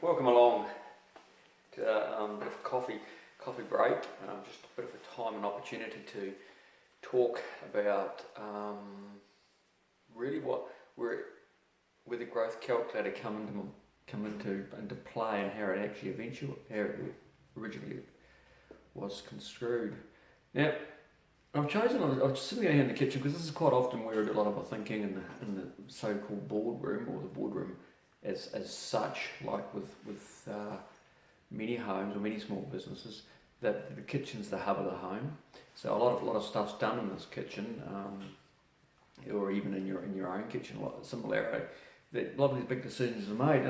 Welcome along to a bit of a coffee break. Just a bit of a time and opportunity to talk about really where the growth calculator come into play and how it originally was construed. Now, I was sitting down here in the kitchen because this is quite often where a lot of our thinking in the so-called boardroom, or the boardroom as such, like with many homes or many small businesses, that the kitchen's the hub of the home. So a lot of stuff's done in this kitchen, or even in your own kitchen. A lot of similarity. That a lot of these big decisions are made,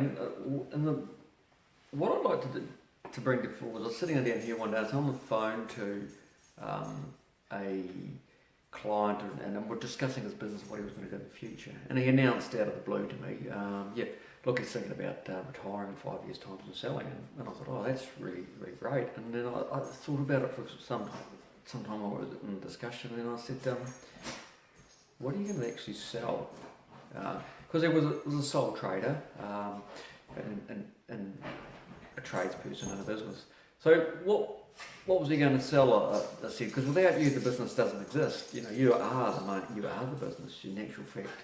what I'd like to bring to forward. I was sitting down here one day. I was on the phone to a client, and we're discussing his business and what he was going to do in the future. And he announced out of the blue to me, look, he's thinking about retiring in 5 years' time and selling. And I thought, oh, that's really, really great. And then I thought about it for some time. I was in discussion, and I said, what are you going to actually sell? Because he was a sole trader and a tradesperson in a business. So what was he going to sell? I said, because without you, the business doesn't exist. You are the money, you are the business. In actual fact,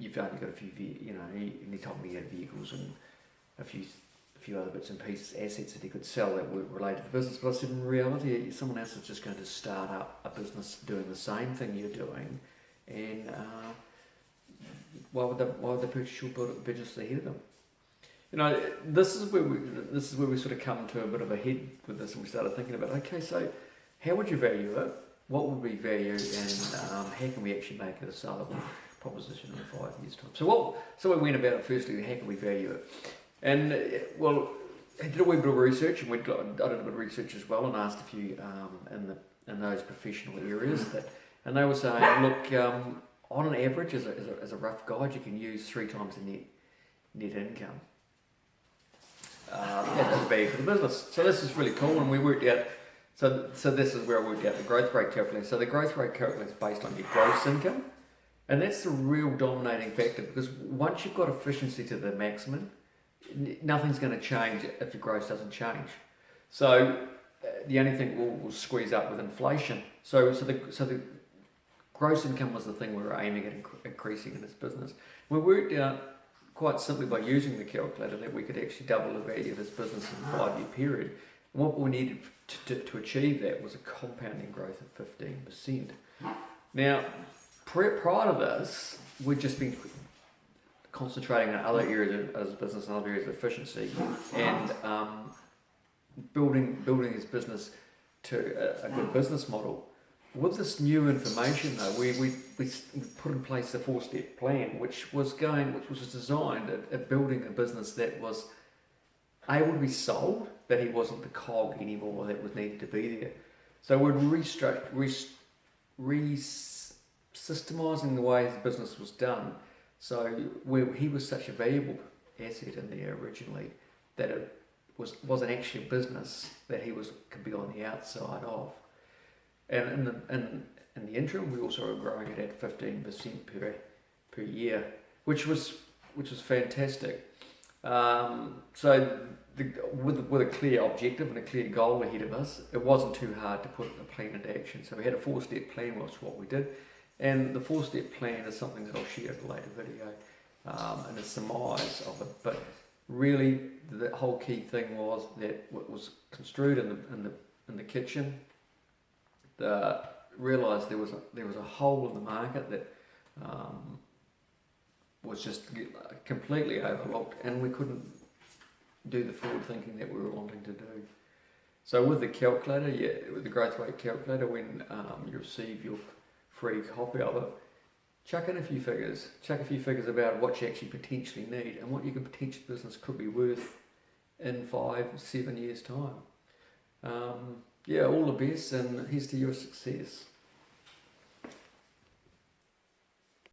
you've only got a few, and he told me he had vehicles and a few other bits and pieces, assets that he could sell that were related to the business. But I said, in reality, someone else is just going to start up a business doing the same thing you're doing, and why would they purchase your business ahead of them? This is where we sort of come to a bit of a head with this, and we started thinking about, okay, so how would you value it? What would we value, and how can we actually make it a sellable proposition in 5 years' time? So we went about it. Firstly, how can we value it? And I did a wee bit of research, and I did a bit of research as well, and asked a few in those professional areas and they were saying, look, on an average, as a rough guide, you can use 3 times the net income. As a value for the business. So this is really cool, and we worked out. So this is where I worked out the growth rate calculator. So the growth rate calculator is based on your gross income, and that's the real dominating factor, because once you've got efficiency to the maximum, nothing's going to change if your gross doesn't change. So the only thing will squeeze up with inflation. So the gross income was the thing we were aiming at increasing in this business. We worked out quite simply by using the calculator that we could actually double the value of this business in a 5-year period. And what we needed to achieve that was a compounding growth of 15%. Now, prior to this, we'd just been concentrating on other areas of business and other areas of efficiency, and building his business to a good business model. With this new information, though, we put in place a 4-step plan, which was designed at building a business that was able to be sold, that he wasn't the cog anymore that was needed to be there. So we're systemizing the way the business was done. So he was such a valuable asset in there originally that it wasn't actually a business that could be on the outside of. And in the interim, we also were growing it at 15% per year, which was fantastic. So with a clear objective and a clear goal ahead of us, it wasn't too hard to put a plan into action. So we had a 4-step plan, was what we did, and the 4-step plan is something that I'll share in a later video, and a surmise of it. But really, the whole key thing was that what was construed in the kitchen. Realised there was a hole in the market that was just completely overlooked, and we couldn't do the forward thinking that we were wanting to do. So with the calculator, with the growth rate calculator, when you receive your free copy of it, chuck in a few figures. Chuck a few figures about what you actually potentially need and what your potential business could be worth in 5-7 years' time. All the best, and here's to your success.